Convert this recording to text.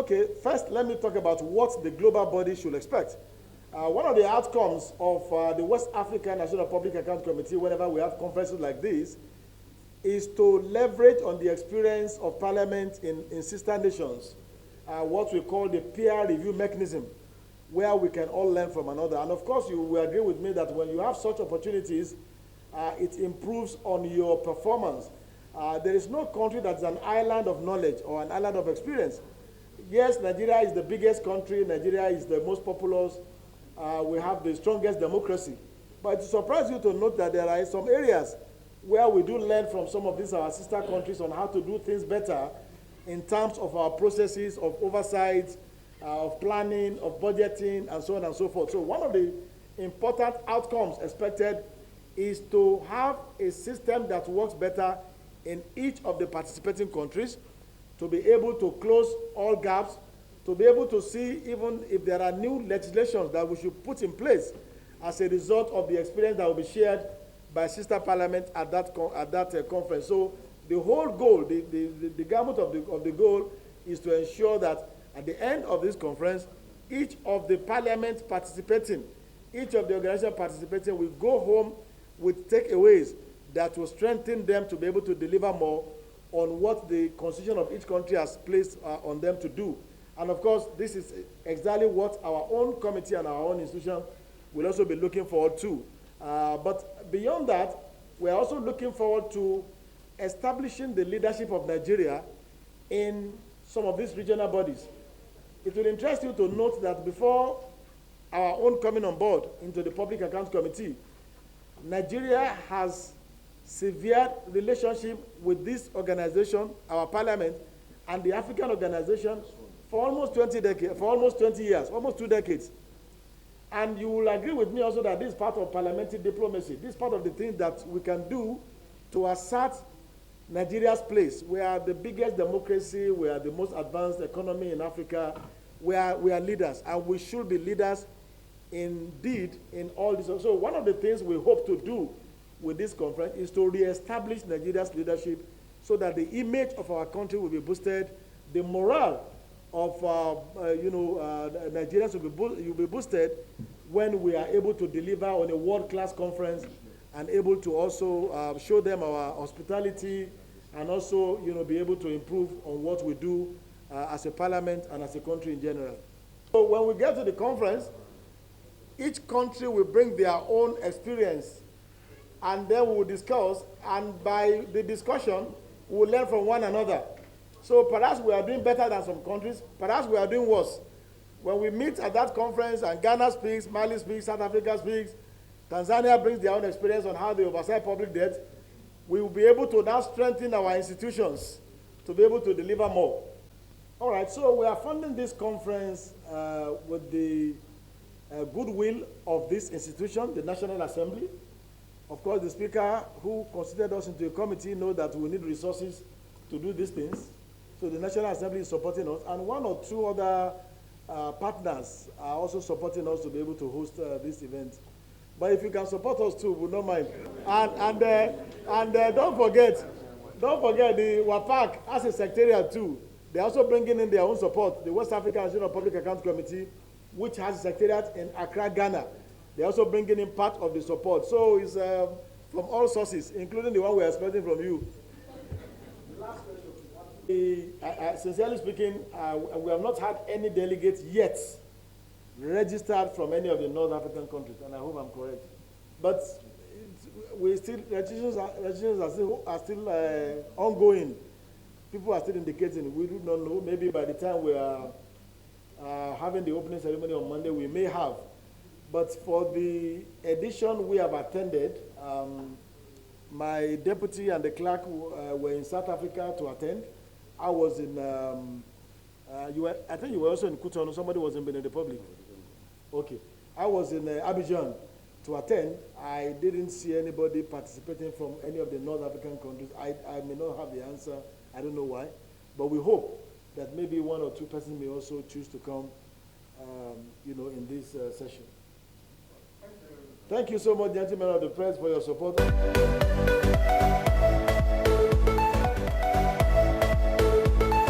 Okay, first let me talk about what the global body should expect. One of the outcomes of the West African National Public Account Committee, whenever we have conferences like this, is to leverage on the experience of parliament in sister nations, what we call the peer review mechanism, where we can all learn from another. And of course, you will agree with me that when you have such opportunities, it improves on your performance. There is no country that's an island of knowledge or an island of experience. Yes, Nigeria is the biggest country. Nigeria is the most populous. We have the strongest democracy. But it surprises you to note that there are some areas where we do learn from some of these our sister countries on how to do things better in terms of our processes of oversight, of planning, of budgeting, and so on and so forth. So one of the important outcomes expected is to have a system that works better in each of the participating countries, to be able to close all gaps, to be able to see even if there are new legislations that we should put in place as a result of the experience that will be shared by sister parliament at that conference. So the whole goal, the gamut of the goal is to ensure that at the end of this conference, each of the parliaments participating, each of the organizations participating will go home with takeaways that will strengthen them to be able to deliver more on what the constitution of each country has placed on them to do. And of course, this is exactly what our own committee and our own institution will also be looking forward to. But beyond that, we're also looking forward to establishing the leadership of Nigeria in some of these regional bodies. It will interest you to note that before our own coming on board into the Public Accounts Committee, Nigeria has severed relationship with this organization, our parliament, and the African organization for almost 20 years, almost 2 decades. And you will agree with me also that this is part of parliamentary diplomacy. This is part of the things that we can do to assert Nigeria's place. We are the biggest democracy, we are the most advanced economy in Africa, we are leaders, and we should be leaders indeed in all this. So one of the things we hope to do with this conference is to reestablish Nigeria's leadership so that the image of our country will be boosted, the morale of Nigerians will be boosted when we are able to deliver on a world-class conference and able to also show them our hospitality and also be able to improve on what we do as a parliament and as a country in general. So when we get to the conference, each country will bring their own experience, and then we will discuss, and by the discussion, we will learn from one another. So perhaps we are doing better than some countries, perhaps we are doing worse. When we meet at that conference and Ghana speaks, Mali speaks, South Africa speaks, Tanzania brings their own experience on how they oversight public debt, we will be able to now strengthen our institutions to be able to deliver more. All right, so we are funding this conference with the goodwill of this institution, the National Assembly. Of course, the Speaker who considered us into a committee knows that we need resources to do these things. So the National Assembly is supporting us, and one or two other partners are also supporting us to be able to host this event. But if you can support us too, we don't mind. And don't forget the WAPAC as a secretariat too. They're also bringing in their own support. The West African National Public Accounts Committee, which has a secretariat in Accra, Ghana, they're also bringing in part of the support. So it's from all sources, including the one we're expecting from you. Sincerely speaking, we have not had any delegates yet registered from any of the North African countries, and I hope I'm correct. But registrations are still ongoing. People are still indicating. We do not know. Maybe by the time we are having the opening ceremony on Monday, we may have. But for the edition we have attended, my deputy and the clerk were in South Africa to attend. I was in, I think you were also in Cotonou. Somebody was in Benin Republic. Okay. I was in Abidjan to attend. I didn't see anybody participating from any of the North African countries. I may not have the answer. I don't know why. But we hope that maybe one or two persons may also choose to come, in this session. Thank you so much, gentlemen of the press, for your support.